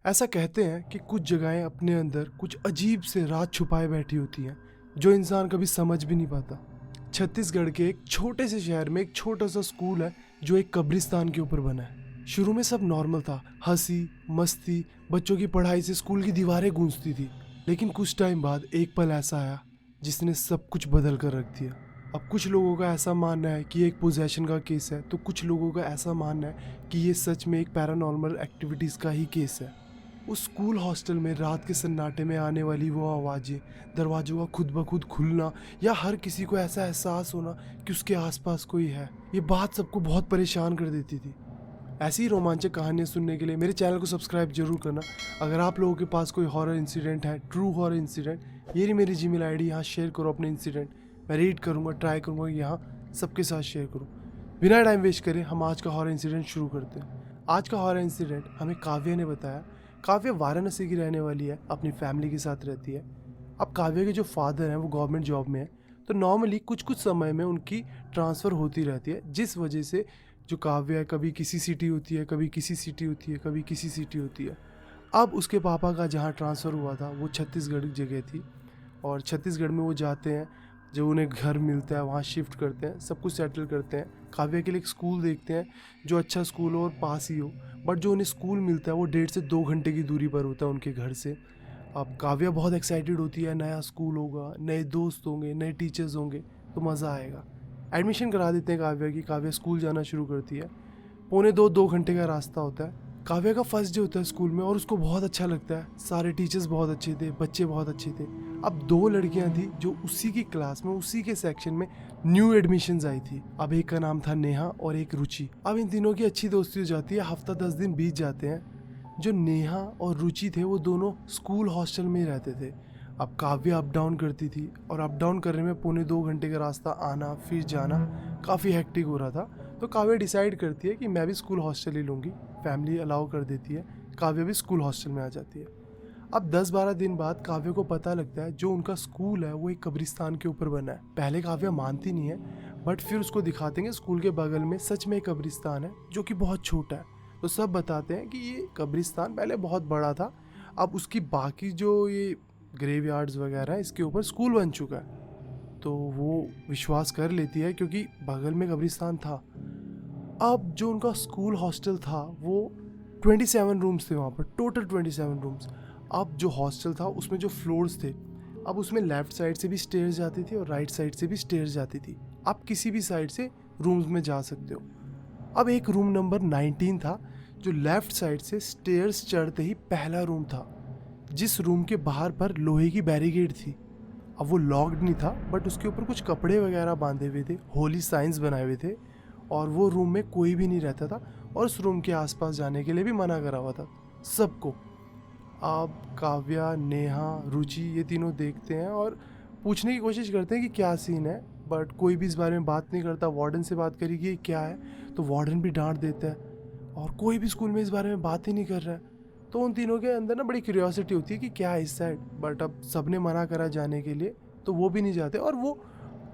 ऐसा कहते हैं कि कुछ जगहें अपने अंदर कुछ अजीब से राज छुपाए बैठी होती हैं जो इंसान कभी समझ भी नहीं पाता। छत्तीसगढ़ के एक छोटे से शहर में एक छोटा सा स्कूल है जो एक कब्रिस्तान के ऊपर बना है। शुरू में सब नॉर्मल था, हंसी मस्ती, बच्चों की पढ़ाई से स्कूल की दीवारें गूंजती थी। लेकिन कुछ टाइम बाद एक पल ऐसा आया जिसने सब कुछ बदल कर रख दिया। अब कुछ लोगों का ऐसा मानना है कि एक पोजेशन का केस है, तो कुछ लोगों का ऐसा मानना है कि ये सच में एक पैरानॉर्मल एक्टिविटीज़ का ही केस है। उस स्कूल हॉस्टल में रात के सन्नाटे में आने वाली वो आवाज़ें, दरवाजों का खुद ब खुद खुलना, या हर किसी को ऐसा एहसास होना कि उसके आसपास कोई है, ये बात सबको बहुत परेशान कर देती थी। ऐसी ही रोमांचक कहानियाँ सुनने के लिए मेरे चैनल को सब्सक्राइब जरूर करना। अगर आप लोगों के पास कोई हॉरर इंसिडेंट है, ट्रू हॉरर इंसिडेंट, ये रही मेरी जीमेल आईडी, यहाँ शेयर करो अपने इंसिडेंट। मैं रीड करूँगा, ट्राई करूँगा यहाँ सबके साथ शेयर करूँ। बिना टाइम वेस्ट करें हम आज का हॉरर इंसिडेंट शुरू करते हैं। आज का हॉरर इंसिडेंट हमें काव्या ने बताया। काव्या वाराणसी की रहने वाली है, अपनी फैमिली के साथ रहती है। अब काव्या के जो फादर हैं वो गवर्नमेंट जॉब में है, तो नॉर्मली कुछ कुछ समय में उनकी ट्रांसफ़र होती रहती है, जिस वजह से जो काव्या है कभी किसी सिटी होती है, कभी किसी सिटी होती है, कभी किसी सिटी होती है। अब उसके पापा का जहाँ ट्रांसफ़र हुआ था वो छत्तीसगढ़ जगह थी, और छत्तीसगढ़ में वो जाते हैं, जो उन्हें घर मिलता है वहाँ शिफ्ट करते हैं, सब कुछ सेटल करते हैं। काव्या के लिए एक स्कूल देखते हैं जो अच्छा स्कूल हो और पास ही हो, बट जो उन्हें स्कूल मिलता है वो 1.5 से 2 घंटे की दूरी पर होता है उनके घर से। अब काव्या बहुत एक्साइटेड होती है, नया स्कूल होगा, नए दोस्त होंगे, नए टीचर्स होंगे, तो मज़ा आएगा। एडमिशन करा देते हैं काव्या की। काव्या स्कूल जाना शुरू करती है। पौने 2 घंटे का रास्ता होता है। काव्या का फर्स्ट डे होता है स्कूल में और उसको बहुत अच्छा लगता है। सारे टीचर्स बहुत अच्छे थे, बच्चे बहुत अच्छे थे। अब 2 लड़कियां थी जो उसी की क्लास में, उसी के सेक्शन में न्यू एडमिशन्स आई थी। अब एक का नाम था नेहा और एक रुचि। अब इन तीनों की अच्छी दोस्ती हो जाती है। हफ्ता 10 दिन बीत जाते हैं। जो नेहा और रुचि थे वो दोनों स्कूल हॉस्टल में ही रहते थे। अब काव्या अप डाउन करती थी, और अप डाउन करने में पौने 2 घंटे का रास्ता आना फिर जाना काफ़ी हेक्टिक हो रहा था। तो काव्या डिसाइड करती है कि मैं भी स्कूल हॉस्टल ही लूँगी। फैमिली अलाउ कर देती है, काव्या भी स्कूल हॉस्टल में आ जाती है। अब 10-12 दिन बाद काव्या को पता लगता है जो उनका स्कूल है वो एक कब्रिस्तान के ऊपर बना है। पहले काव्या मानती नहीं है, बट फिर उसको दिखाते हैं स्कूल के बगल में सच में एक कब्रिस्तान है जो कि बहुत छोटा है। तो सब बताते हैं कि ये कब्रिस्तान पहले बहुत बड़ा था, अब उसकी बाकी जो ये ग्रेवयार्ड्स वगैरह है इसके ऊपर स्कूल बन चुका है। तो वो विश्वास कर लेती है क्योंकि बगल में कब्रिस्तान था। अब जो उनका स्कूल हॉस्टल था वो 27 रूम्स थे वहाँ पर, टोटल 27 रूम्स। अब जो हॉस्टल था उसमें जो फ्लोर्स थे, अब उसमें लेफ़्ट साइड से भी स्टेयर्स जाती थी और राइट साइड से भी स्टेयर्स जाती थी। आप किसी भी साइड से रूम्स में जा सकते हो। अब एक रूम नंबर 19 था जो लेफ़्ट साइड से स्टेयर्स चढ़ते ही पहला रूम था, जिस रूम के बाहर पर लोहे की बैरिकेड थी। अब वो लॉक्ड नहीं था, बट उसके ऊपर कुछ कपड़े वगैरह बांधे हुए थे, होली साइंस बनाए हुए थे, और वो रूम में कोई भी नहीं रहता था, और उस रूम के आसपास जाने के लिए भी मना करा हुआ था सबको। अब काव्या, नेहा, रुचि ये तीनों देखते हैं और पूछने की कोशिश करते हैं कि क्या सीन है, बट कोई भी इस बारे में बात नहीं करता। वार्डन से बात करी कि ये क्या है, तो वार्डन भी डांट देता है, और कोई भी स्कूल में इस बारे में बात ही नहीं कर रहा है। तो उन तीनों के अंदर ना बड़ी क्यूरियोसिटी होती है कि क्या है इस साइड, बट अब सबने मना करा जाने के लिए, तो वो भी नहीं जाते, और वो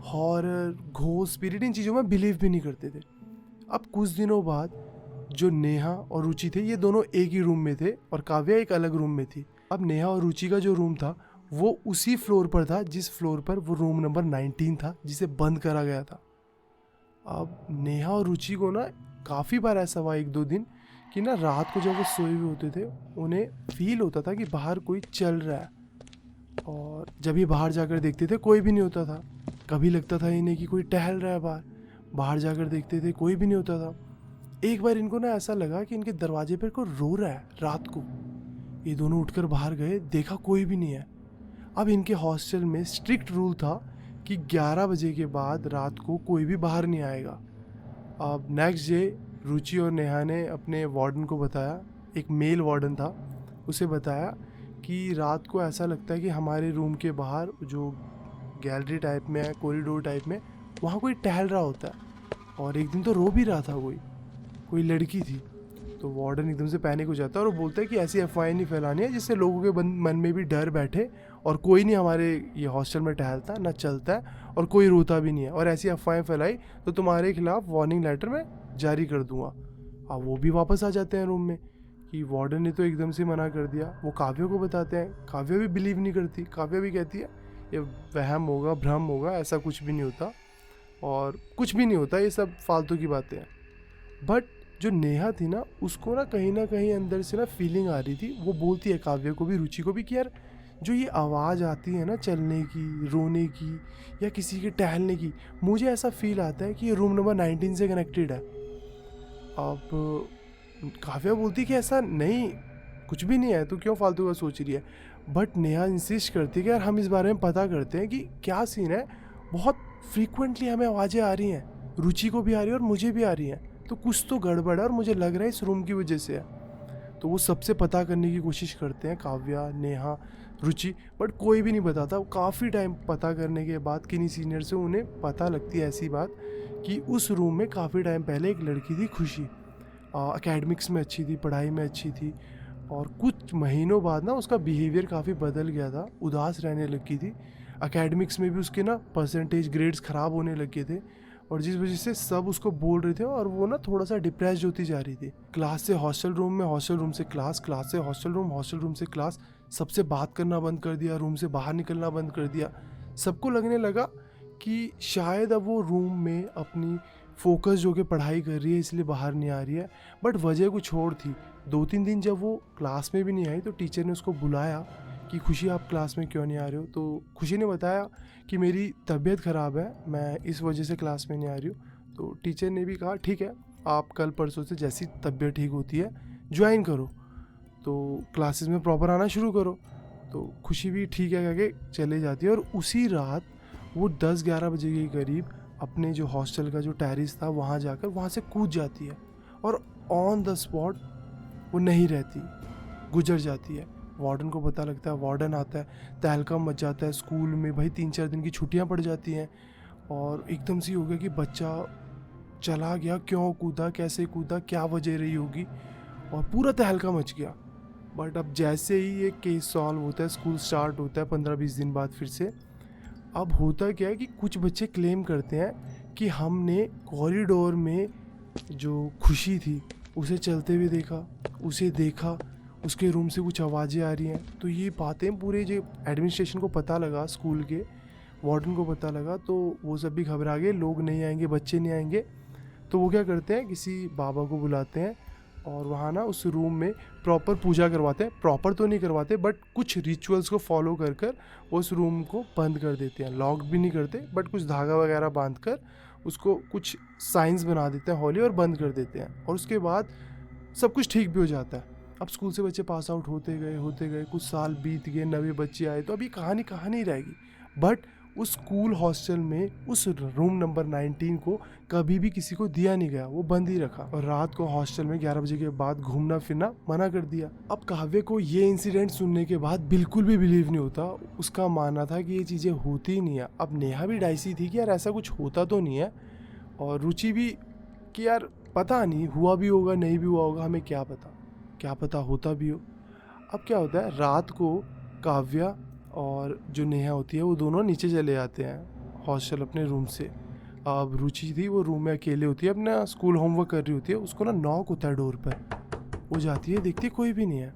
हॉरर, घोस्ट, स्पिरिट इन चीज़ों में बिलीव भी नहीं करते थे। अब कुछ दिनों बाद जो नेहा और रुचि थे ये दोनों एक ही रूम में थे और काव्या एक अलग रूम में थी। अब नेहा और रुचि का जो रूम था वो उसी फ्लोर पर था जिस फ्लोर पर वो रूम नंबर 19 था जिसे बंद करा गया था। अब नेहा और रुचि को ना काफ़ी बार ऐसा हुआ 1-2 दिन कि ना रात को जब वो सोए हुए होते थे उन्हें फील होता था कि बाहर कोई चल रहा है, और जब ये बाहर जाकर देखते थे कोई भी नहीं होता था। कभी लगता था इन्हें कि कोई टहल रहा है बाहर, बाहर जाकर देखते थे कोई भी नहीं होता था। एक बार इनको ना ऐसा लगा कि इनके दरवाजे पर कोई रो रहा है रात को। ये दोनों उठकर बाहर गए, देखा कोई भी नहीं है। अब इनके हॉस्टल में स्ट्रिक्ट रूल था कि 11 बजे के बाद रात को कोई भी बाहर नहीं आएगा। अब नेक्स्ट डे रुचि और नेहा ने अपने वार्डन को बताया, एक मेल वार्डन था, उसे बताया कि रात को ऐसा लगता है कि हमारे रूम के बाहर जो गैलरी टाइप में है, कॉरिडोर टाइप में, वहाँ कोई टहल रहा होता है। और एक दिन तो रो भी रहा था कोई लड़की थी। तो वार्डन एकदम से पैनिक हो जाता है और वो बोलता है कि ऐसी अफवाहें नहीं फैलानी है जिससे लोगों के मन में भी डर बैठे, और कोई नहीं हमारे ये हॉस्टल में टहलता ना चलता है, और कोई रोता भी नहीं है, और ऐसी अफवाहें फैलाई तो तुम्हारे खिलाफ वार्निंग लेटर मैं जारी कर दूंगा। अब वो भी वापस आ जाते हैं रूम में कि वार्डन ने तो एकदम से मना कर दिया। वो काव्या को बताते हैं, काव्या भी बिलीव नहीं करती, काव्या भी कहती है ये वहम होगा, भ्रम होगा, ऐसा कुछ भी नहीं होता और कुछ भी नहीं होता, ये सब फालतू की बातें हैं। बट जो नेहा थी ना, उसको ना कहीं अंदर से ना फीलिंग आ रही थी। वो बोलती है काव्या को भी, रुचि को भी कि यार जो ये आवाज़ आती है ना चलने की, रोने की या किसी के टहलने की, मुझे ऐसा फील आता है कि ये रूम नंबर 19 से कनेक्टेड है। अब काव्या बोलती कि ऐसा नहीं, कुछ भी नहीं है, तू क्यों फालतू का सोच रही है। बट नेहा इंसिस्ट करती है कि यार हम इस बारे में पता करते हैं कि क्या सीन है। बहुत फ्रीक्वेंटली हमें आवाज़ें आ रही हैं, रुचि को भी आ रही है और मुझे भी आ रही हैं, तो कुछ तो गड़बड़ है और मुझे लग रहा है इस रूम की वजह से है। तो वो सबसे पता करने की कोशिश करते हैं, काव्या, नेहा, रुचि, बट कोई भी नहीं बताता। काफ़ी टाइम पता करने के बाद किन्हीं सीनियर से उन्हें पता लगती है ऐसी बात कि उस रूम में काफ़ी टाइम पहले एक लड़की थी, खुशी, एकेडमिक्स में अच्छी थी, पढ़ाई में अच्छी थी, और कुछ महीनों बाद ना उसका बिहेवियर काफ़ी बदल गया था, उदास रहने लगी थी। एकेडमिक्स में भी उसके ना परसेंटेज, ग्रेड्स ख़राब होने लगे थे और जिस वजह से सब उसको बोल रहे थे और वो ना थोड़ा सा डिप्रेस्ड होती जा रही थी। क्लास से हॉस्टल रूम में, हॉस्टल रूम से क्लास, क्लास से हॉस्टल रूम, हॉस्टल रूम से क्लास, सबसे बात करना बंद कर दिया, रूम से बाहर निकलना बंद कर दिया। सबको लगने लगा कि शायद अब वो रूम में अपनी फोकस जो कि पढ़ाई कर रही है इसलिए बाहर नहीं आ रही है। बट वजह कुछ और थी। 2-3 दिन जब वो क्लास में भी नहीं आई तो टीचर ने उसको बुलाया कि खुशी आप क्लास में क्यों नहीं आ रहे हो। तो खुशी ने बताया कि मेरी तबीयत ख़राब है, मैं इस वजह से क्लास में नहीं आ रही हूँ। तो टीचर ने भी कहा ठीक है, आप कल परसों से जैसी तबीयत ठीक होती है ज्वाइन करो, तो क्लासेस में प्रॉपर आना शुरू करो। तो खुशी भी ठीक है कह के चले जाती है और उसी रात वो 10-11 बजे के करीब अपने जो हॉस्टल का जो टेरेस था वहाँ जाकर वहाँ से कूद जाती है और ऑन द स्पॉट वो नहीं रहती, गुजर जाती है। वार्डन को पता लगता है, वार्डन आता है, तहलका मच जाता है स्कूल में। भाई 3-4 दिन की छुट्टियां पड़ जाती हैं और एकदम से हो गया कि बच्चा चला गया, क्यों कूदा, कैसे कूदा, क्या वजह रही होगी, और पूरा तहलका मच गया। बट अब जैसे ही ये केस सॉल्व होता है, स्कूल स्टार्ट होता है 15-20 दिन बाद फिर से। अब होता क्या है कि कुछ बच्चे क्लेम करते हैं कि हमने कॉरिडोर में जो खुशी थी उसे चलते हुए देखा, उसे देखा, उसके रूम से कुछ आवाज़ें आ रही हैं। तो ये बातें पूरे जो एडमिनिस्ट्रेशन को पता लगा, स्कूल के वार्डन को पता लगा, तो वो सब भी घबरा गए, लोग नहीं आएंगे, बच्चे नहीं आएंगे। तो वो क्या करते हैं, किसी बाबा को बुलाते हैं और वहाँ ना उस रूम में प्रॉपर पूजा करवाते हैं। प्रॉपर तो नहीं करवाते बट कुछ रिचुअल्स को फॉलो कर कर उस रूम को बंद कर देते हैं। लॉक भी नहीं करते बट कुछ धागा वगैरह बांध कर उसको कुछ साइंस बना देते हैं होली और बंद कर देते हैं। और उसके बाद सब कुछ ठीक भी हो जाता है। अब स्कूल से बच्चे पास आउट होते गए, कुछ साल बीत गए, नए बच्चे आए, तो अभी कहानी कहानी रहेगी। बट उस स्कूल हॉस्टल में उस रूम नंबर 19 को कभी भी किसी को दिया नहीं गया, वो बंद ही रखा और रात को हॉस्टल में 11 बजे के बाद घूमना फिरना मना कर दिया। अब काव्य को ये इंसिडेंट सुनने के बाद बिल्कुल भी बिलीव नहीं होता। उसका मानना था कि ये चीज़ें होती ही नहीं है। अब नेहा भी डाइसी थी कि यार ऐसा कुछ होता तो नहीं है, और रुचि भी कि यार पता नहीं, हुआ भी होगा नहीं भी हुआ होगा, हमें क्या पता होता भी हो। अब क्या होता है, रात को काव्या और जो नेहा होती है वो दोनों नीचे चले जाते हैं हॉस्टल अपने रूम से। अब रुचि थी वो रूम में अकेले होती है, अपना स्कूल होमवर्क कर रही होती है। उसको ना नॉक होता है डोर पर, वो जाती है, देखती है कोई भी नहीं है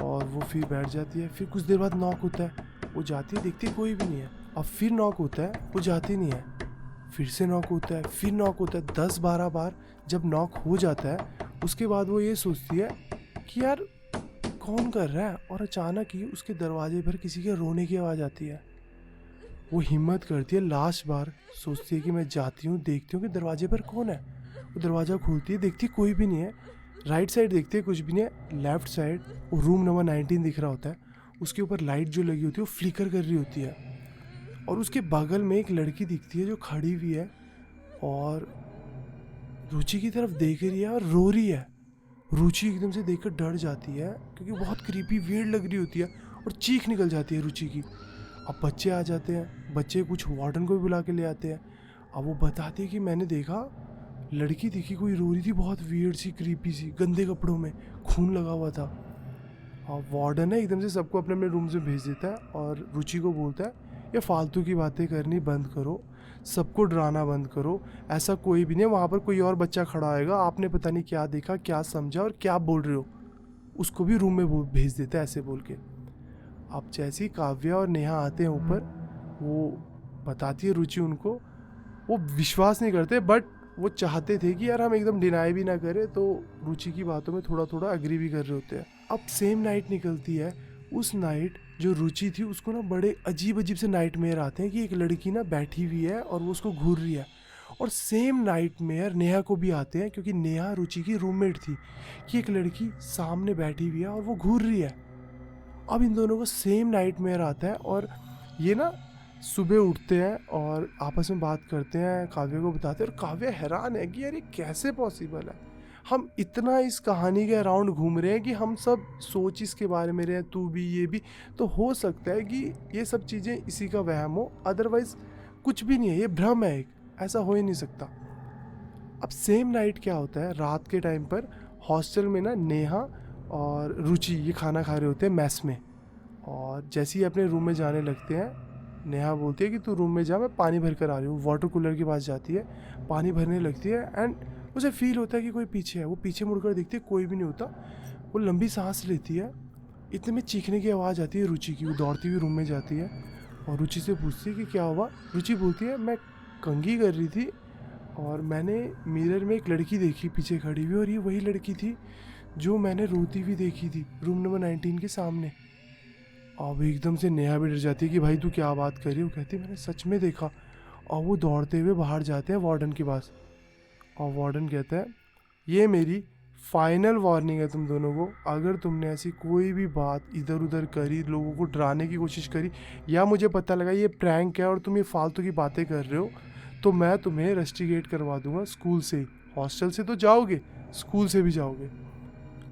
और वो फिर बैठ जाती है। फिर कुछ देर बाद नॉक होता है, वो जाती है, देखती है कोई भी नहीं है। अब फिर नॉक होता है, वो जाती नहीं है, फिर से नॉक होता है, फिर नॉक होता है। 10-12 बार जब नॉक हो जाता है उसके बाद वो ये सोचती है कि यार कौन कर रहा है, और अचानक ही उसके दरवाजे पर किसी के रोने की आवाज़ आती है। वो हिम्मत करती है, लास्ट बार सोचती है कि मैं जाती हूँ, देखती हूँ कि दरवाजे पर कौन है। वो दरवाज़ा खोलती है, देखती है कोई भी नहीं है। राइट साइड देखती है, कुछ भी नहीं है। लेफ्ट साइड वो रूम नंबर 19 दिख रहा होता है, उसके ऊपर लाइट जो लगी होती है वो फ्लिकर कर रही होती है और उसके बगल में एक लड़की दिखती है जो खड़ी हुई है और रुचि की तरफ देख रही है और रो रही है। रुचि एकदम से देखकर डर जाती है क्योंकि बहुत क्रीपी वियर्ड लग रही होती है और चीख निकल जाती है रुचि की। अब बच्चे आ जाते हैं, बच्चे कुछ वार्डन को भी बुला के ले आते हैं। अब वो बताती है कि मैंने देखा, लड़की दिखी, कोई रो रही थी, बहुत वियर्ड सी, क्रीपी सी, गंदे कपड़ों में, खून लगा हुआ था। और वार्डन है एकदम से सबको अपने अपने रूम से भेज देता है और रुचि को बोलता है ये फालतू की बातें करनी बंद करो, सबको डराना बंद करो, ऐसा कोई भी नहीं है, वहाँ पर कोई और बच्चा खड़ा होएगा, आपने पता नहीं क्या देखा, क्या समझा और क्या बोल रहे हो। उसको भी रूम में भेज देता है ऐसे बोल के। अब जैसे ही काव्या और नेहा आते हैं ऊपर, वो बताती है रुचि उनको, वो विश्वास नहीं करते बट वो चाहते थे कि यार हम एकदम डिनाई भी ना करें, तो रुचि की बातों में थोड़ा थोड़ा अग्री भी कर रहे होते हैं। अब सेम नाइट निकलती है। उस नाइट जो रुचि थी उसको ना बड़े अजीब अजीब से नाइटमेयर आते हैं कि एक लड़की ना बैठी हुई है और वो उसको घूर रही है। और सेम नाइटमेयर नेहा को भी आते हैं, क्योंकि नेहा रुचि की रूममेट थी, कि एक लड़की सामने बैठी हुई है और वो घूर रही है। अब इन दोनों को सेम नाइटमेयर आता है और ये ना सुबह उठते हैं और आपस में बात करते हैं, काव्या को बताते हैं, और काव्या हैरान है कि यार ये कैसे पॉसिबल है। हम इतना इस कहानी के अराउंड घूम रहे हैं कि हम सब सोच इसके बारे में रहे हैं, तू भी ये भी, तो हो सकता है कि ये सब चीज़ें इसी का वहम हो, अदरवाइज कुछ भी नहीं है, ये भ्रम है एक, ऐसा हो ही नहीं सकता। अब सेम नाइट क्या होता है, रात के टाइम पर हॉस्टल में ना नेहा और रुचि ये खाना खा रहे होते हैं मेस में। और जैसे ही अपने रूम में जाने लगते हैं, नेहा बोलती है कि तू रूम में जा, मैं पानी भर कर आ रही हूँ। वाटर कूलर के पास जाती है, पानी भरने लगती है एंड उसे फील होता है कि कोई पीछे है। वो पीछे मुड़कर देखती है, कोई भी नहीं होता। वो लंबी सांस लेती है, इतने में चीखने की आवाज़ आती है रुचि की। वो दौड़ती हुई रूम में जाती है और रुचि से पूछती है कि क्या हुआ। रुचि बोलती है मैं कंघी कर रही थी और मैंने मिरर में एक लड़की देखी पीछे खड़ी हुई, और ये वही लड़की थी जो मैंने रोती हुई देखी थी रूम नंबर 19 के सामने। अब एकदम से नेहा भी डर जाती है कि भाई तू क्या बात कर रही हो। कहती मैंने सच में देखा। और वो दौड़ते हुए बाहर जाते हैं वार्डन के पास, और वार्डन कहता है ये मेरी फाइनल वार्निंग है तुम दोनों को, अगर तुमने ऐसी कोई भी बात इधर उधर करी, लोगों को डराने की कोशिश करी, या मुझे पता लगा ये प्रैंक है और तुम ये फालतू की बातें कर रहे हो, तो मैं तुम्हें रस्टिकेट करवा दूंगा स्कूल से। हॉस्टल से तो जाओगे, स्कूल से भी जाओगे।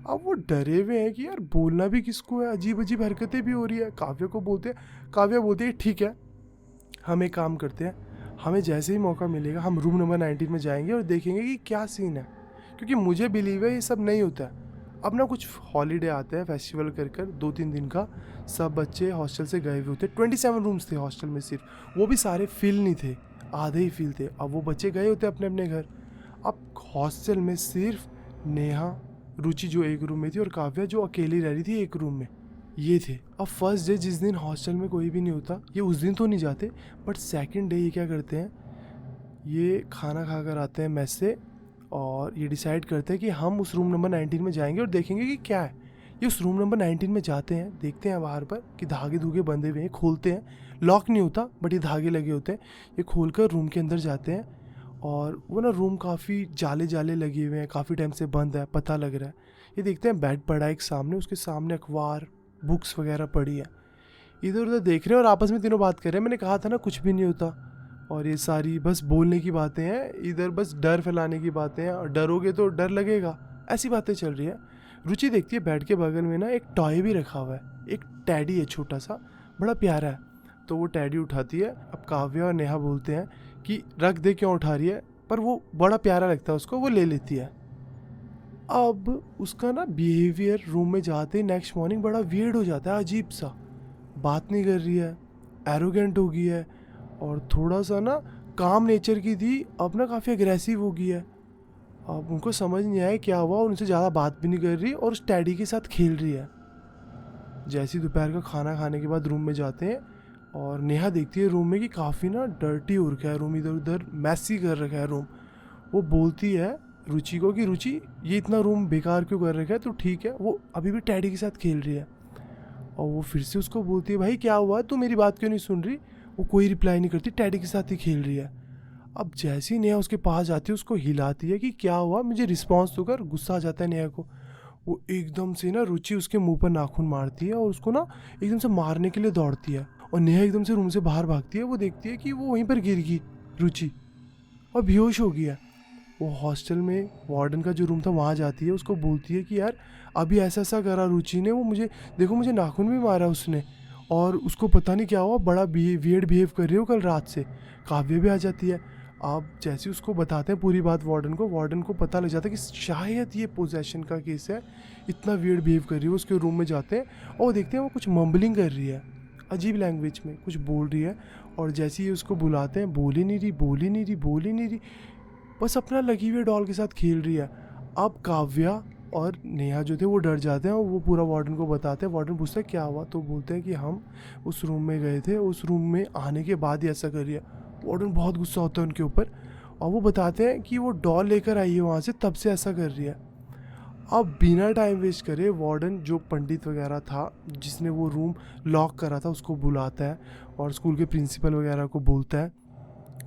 अब वो डरे हुए हैं कि यार बोलना भी किसको है, अजीब अजीब हरकतें भी हो रही है। काव्या बोलते हैं ठीक है, हम एक काम करते हैं, हमें जैसे ही मौका मिलेगा हम रूम नंबर 19 में जाएंगे और देखेंगे कि क्या सीन है, क्योंकि मुझे बिलीव है ये सब नहीं होता है। अब ना कुछ हॉलीडे आते हैं फेस्टिवल कर 2-3 दिन का, सब बच्चे हॉस्टल से गए हुए होते। 27 रूम्स थे हॉस्टल में सिर्फ, वो भी सारे फिल नहीं थे, आधे ही फिल थे। अब वो बच्चे गए होते अपने अपने घर। अब हॉस्टल में सिर्फ नेहा, रुचि जो एक रूम में थी, और काव्या जो अकेली रह रही थी एक रूम में, ये थे। अब फर्स्ट डे जिस दिन हॉस्टल में कोई भी नहीं होता, ये उस दिन तो नहीं जाते, बट सेकंड डे ये क्या करते हैं, ये खाना खा कर आते हैं मेस से, और ये डिसाइड करते हैं कि हम उस रूम नंबर 19 में जाएंगे और देखेंगे कि क्या है। ये उस रूम नंबर 19 में जाते हैं, देखते हैं बाहर पर कि धागे धूगे बंधे हुए हैं, खोलते हैं, लॉक नहीं होता बट ये धागे लगे होते हैं। ये खोल कर रूम के अंदर जाते हैं, और वो ना रूम काफ़ी जाले जाले लगे हुए हैं, काफ़ी टाइम से बंद है, पता लग रहा है। ये देखते हैं बेड पड़ा है एक सामने, उसके सामने अखबार बुक्स वगैरह पड़ी है। इधर उधर देख रहे हैं और आपस में तीनों बात कर रहे हैं। मैंने कहा था ना कुछ भी नहीं होता, और ये सारी बस बोलने की बातें हैं, इधर बस डर फैलाने की बातें हैं, और डरोगे तो डर लगेगा, ऐसी बातें चल रही है। रुचि देखती है बेड के बगल में ना एक टॉय भी रखा हुआ है, एक टैडी है छोटा सा, बड़ा प्यारा है। तो वो टैडी उठाती है। अब काव्या और नेहा बोलते हैं कि रख दे, क्यों उठा रही है, पर वो बड़ा प्यारा लगता है उसको, वो ले लेती है। अब उसका ना बिहेवियर रूम में जाते ही नेक्स्ट मॉर्निंग बड़ा वियर्ड हो जाता है, अजीब सा, बात नहीं कर रही है, एरोगेंट हो गई है, और थोड़ा सा ना काम नेचर की थी, अब ना काफ़ी अग्रेसिव हो गई है। अब उनको समझ नहीं आया क्या हुआ, उनसे ज़्यादा बात भी नहीं कर रही और उस टैडी के साथ खेल रही है। जैसे ही दोपहर का खाना खाने के बाद रूम में जाते हैं, और नेहा देखती है रूम में कि काफ़ी ना डर्टी हो रखा है रूम, इधर उधर मैसी कर रखा है रूम। वो बोलती है रुचि को कि रुचि ये इतना रूम बेकार क्यों कर रखा है, तो ठीक है। वो अभी भी टैडी के साथ खेल रही है, और वो फिर से उसको बोलती है भाई क्या हुआ, तू मेरी बात क्यों नहीं सुन रही। वो कोई रिप्लाई नहीं करती, टैडी के साथ ही खेल रही है। अब जैसे ही नेहा उसके पास जाती है, उसको हिलाती है कि क्या हुआ, मुझे रिस्पॉन्स तो कर। गुस्सा आ जाता है नेहा को। वो एकदम से ना रुचि उसके मुंह पर नाखून मारती है और उसको ना एकदम से मारने के लिए दौड़ती है, और नेहा एकदम से रूम से बाहर भागती है। वो देखती है कि वो वहीं पर गिर गई रुचि, और बेहोश हो गया। वो हॉस्टल में वार्डन का जो रूम था वहाँ जाती है, उसको बोलती है कि यार अभी ऐसा ऐसा करा रुचि ने, वो मुझे देखो, मुझे नाखून भी मारा उसने, और उसको पता नहीं क्या हुआ, बड़ा वियर्ड बिहेव कर रही हो कल रात से। काव्या भी आ जाती है। आप जैसे उसको बताते हैं पूरी बात वार्डन को पता लग जाता है कि शायद ये पोजेशन का केस है, इतना वियर्ड बिहेव कर रही है। उसके रूम में जाते हैं और देखते हैं वो कुछ मम्बलिंग कर रही है, अजीब लैंग्वेज में कुछ बोल रही है, और जैसे ही उसको बुलाते हैं बोल ही नहीं रही, बस अपना लगी हुई डॉल के साथ खेल रही है। अब काव्या और नेहा जो थे वो डर जाते हैं और वो पूरा वार्डन को बताते हैं। वार्डन पूछता है क्या हुआ, तो बोलते हैं कि हम उस रूम में गए थे, उस रूम में आने के बाद ही ऐसा कर रही है। वार्डन बहुत गुस्सा होता है उनके ऊपर और वो बताते हैं कि वो डॉल लेकर आई है वहाँ से, तब से ऐसा कर रही है। अब बिना टाइम वेस्ट करे वार्डन जो पंडित वगैरह था जिसने वो रूम लॉक करा था उसको बुलाता है और स्कूल के प्रिंसिपल वगैरह को बोलता है।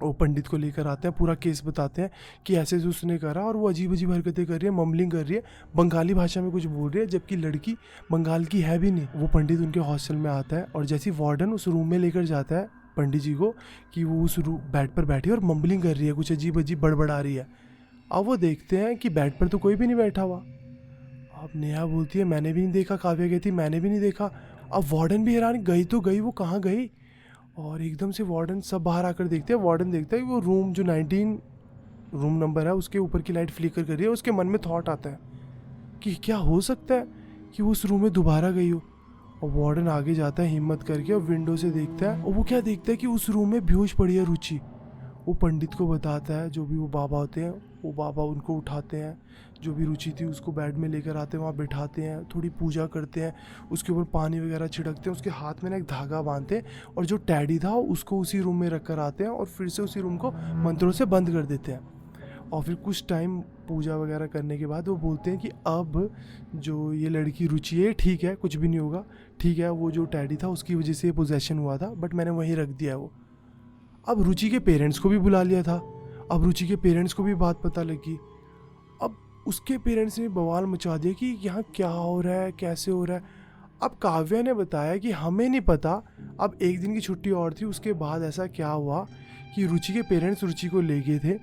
वो पंडित को लेकर आते हैं, पूरा केस बताते हैं कि ऐसे से उसने करा और वो अजीब अजीब हरकतें कर रही है, मम्बलिंग कर रही है, बंगाली भाषा में कुछ बोल रही है, जबकि लड़की बंगाल की है भी नहीं। वो पंडित उनके हॉस्टल में आता है और जैसे ही वार्डन उस रूम में लेकर जाता है पंडित जी को कि वो उस बेड पर बैठी है और मम्बलिंग कर रही है, कुछ अजीब अजीब बड़बड़ा रही है। अब वो देखते हैं कि बेड पर तो कोई भी नहीं बैठा हुआ। अब नेहा बोलती है मैंने भी नहीं देखा, काव्या कहती मैंने भी नहीं देखा। अब वार्डन भी हैरान, गई तो गई, वो कहाँ गई। और एकदम से वार्डन सब बाहर आकर देखते हैं। वार्डन देखता है कि वो रूम जो 19 रूम नंबर है उसके ऊपर की लाइट फ्लिकर कर रही है। उसके मन में थॉट आता है कि क्या हो सकता है कि वो उस रूम में दोबारा गई हो। और वार्डन आगे जाता है हिम्मत करके और विंडो से देखता है और वो क्या देखता है कि उस रूम में बेहोश पड़ी है रुचि। वो पंडित को बताता है, जो भी वो बाबा होते हैं वो बाबा उनको उठाते हैं, जो भी रुचि थी उसको बेड में लेकर आते हैं, वहाँ बिठाते हैं, थोड़ी पूजा करते हैं, उसके ऊपर पानी वगैरह छिड़कते हैं, उसके हाथ में ना एक धागा बांधते हैं और जो टैडी था उसको उसी रूम में रख कर आते हैं और फिर से उसी रूम को मंत्रों से बंद कर देते हैं। और फिर कुछ टाइम पूजा वगैरह करने के बाद वो बोलते हैं कि अब जो ये लड़की रुचि है ठीक है, कुछ भी नहीं होगा, ठीक है, वो जो टैडी था उसकी वजह से पोजेशन हुआ था बट मैंने वहीं रख दिया है वो। अब रुचि के पेरेंट्स को भी बुला लिया था। अब रुचि के पेरेंट्स को भी बात पता लगी। अब उसके पेरेंट्स ने बवाल मचा दिया कि यहाँ क्या हो रहा है, कैसे हो रहा है। अब काव्या ने बताया कि हमें नहीं पता, अब एक दिन की छुट्टी और थी, उसके बाद ऐसा क्या हुआ कि रुचि के पेरेंट्स रुचि को ले गए थे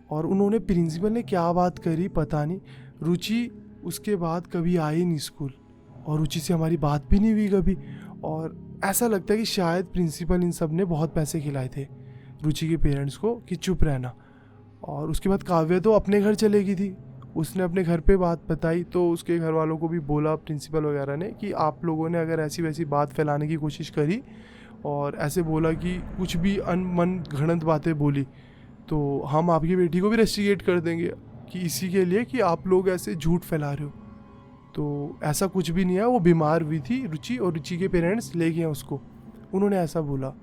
और उन्होंने प्रिंसिपल ने क्या बात करी पता नहीं। रुचि उसके बाद कभी आई नहीं स्कूल और रुचि से हमारी बात भी नहीं हुई कभी। और ऐसा लगता है कि शायद प्रिंसिपल इन सब ने बहुत पैसे खिलाए थे रुचि के पेरेंट्स को कि चुप रहना। और उसके बाद काव्या तो अपने घर चले गई थी, उसने अपने घर पे बात बताई तो उसके घर वालों को भी बोला प्रिंसिपल वगैरह ने कि आप लोगों ने अगर ऐसी वैसी बात फैलाने की कोशिश करी और ऐसे बोला कि कुछ भी अनमन घड़ंत बातें बोली तो हम आपकी बेटी को भी रेस्टिकेट कर देंगे कि इसी के लिए कि आप लोग ऐसे झूठ फैला रहे हो। तो ऐसा कुछ भी नहीं है, वो बीमार हुई थी रुचि और रुचि के पेरेंट्स ले गए उसको, उन्होंने ऐसा बोला।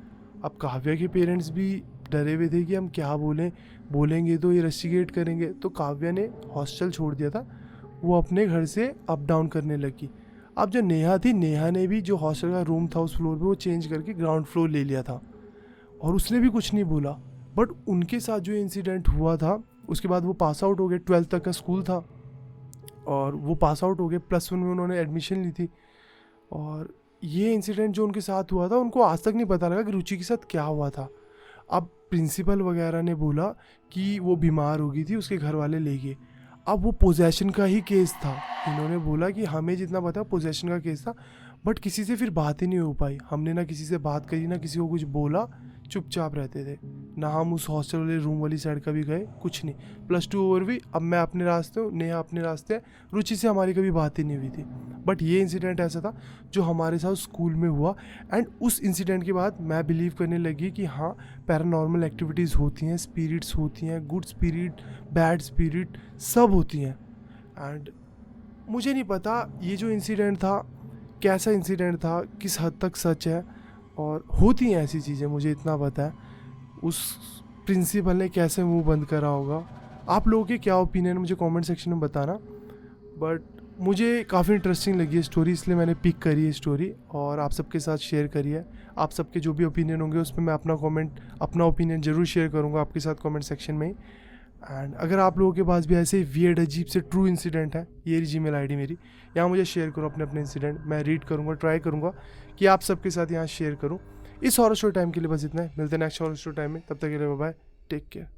अब काव्या के पेरेंट्स भी डरे हुए थे कि हम क्या बोलेंगे तो ये रेस्टिकेट करेंगे, तो काव्या ने हॉस्टल छोड़ दिया था, वो अपने घर से अप डाउन करने लगी। अब जो नेहा थी, नेहा ने भी जो हॉस्टल का रूम था उस फ्लोर पे वो चेंज करके ग्राउंड फ्लोर ले लिया था और उसने भी कुछ नहीं बोला। बट उनके साथ जो इंसिडेंट हुआ था उसके बाद वो पास आउट हो गए, 12th तक का स्कूल था और वो पास आउट हो गए, +1 में उन्होंने एडमिशन ली थी। और ये इंसिडेंट जो उनके साथ हुआ था उनको आज तक नहीं पता लगा कि रुचि के साथ क्या हुआ था। अब प्रिंसिपल वगैरह ने बोला कि वो बीमार हो गई थी, उसके घर वाले ले गए। अब वो पोजेशन का ही केस था, इन्होंने बोला कि हमें जितना पता पोजेशन का केस था, बट किसी से फिर बात ही नहीं हो पाई। हमने ना किसी से बात करी, ना किसी को कुछ बोला, चुपचाप रहते थे, ना हम उस हॉस्टल वाले रूम वाली साइड कभी गए, कुछ नहीं। +2 ओवर भी, अब मैं अपने रास्ते हूँ, नेहा अपने रास्ते है, रुचि से हमारी कभी बात ही नहीं हुई थी। बट ये इंसिडेंट ऐसा था जो हमारे साथ स्कूल में हुआ एंड उस इंसिडेंट के बाद मैं बिलीव करने लगी कि हाँ पैरानॉर्मल एक्टिविटीज़ होती हैं, स्पिरिट्स होती हैं, गुड स्पिरिट, बैड स्पिरिट, सब होती हैं। एंड मुझे नहीं पता ये जो इंसिडेंट था कैसा इंसिडेंट था, किस हद तक सच है, और होती हैं ऐसी चीज़ें, मुझे इतना पता है। उस प्रिंसिपल ने कैसे मुंह बंद करा होगा। आप लोगों के क्या ओपिनियन मुझे कमेंट सेक्शन में बताना। बट मुझे काफ़ी इंटरेस्टिंग लगी है स्टोरी, इसलिए मैंने पिक करी है स्टोरी और आप सबके साथ शेयर करी है। आप सबके जो भी ओपिनियन होंगे उस पर मैं अपना ओपिनियन ज़रूर शेयर करूँगा आपके साथ कमेंट सेक्शन में। एंड अगर आप लोगों के पास भी ऐसे वियर्ड अजीब से ट्रू इंसिडेंट है, ये जीमेल आईडी मेरी, यहाँ मुझे शेयर करो अपने इंसिडेंट, मैं रीड करूँगा, ट्राई करूँगा कि आप सबके साथ यहाँ शेयर करूँ। इस हॉरर स्टोरी टाइम के लिए बस इतना है, मिलते हैं नेक्स्ट हॉरर स्टोरी टाइम में, तब तक के लिए बाय बाय, टेक केयर।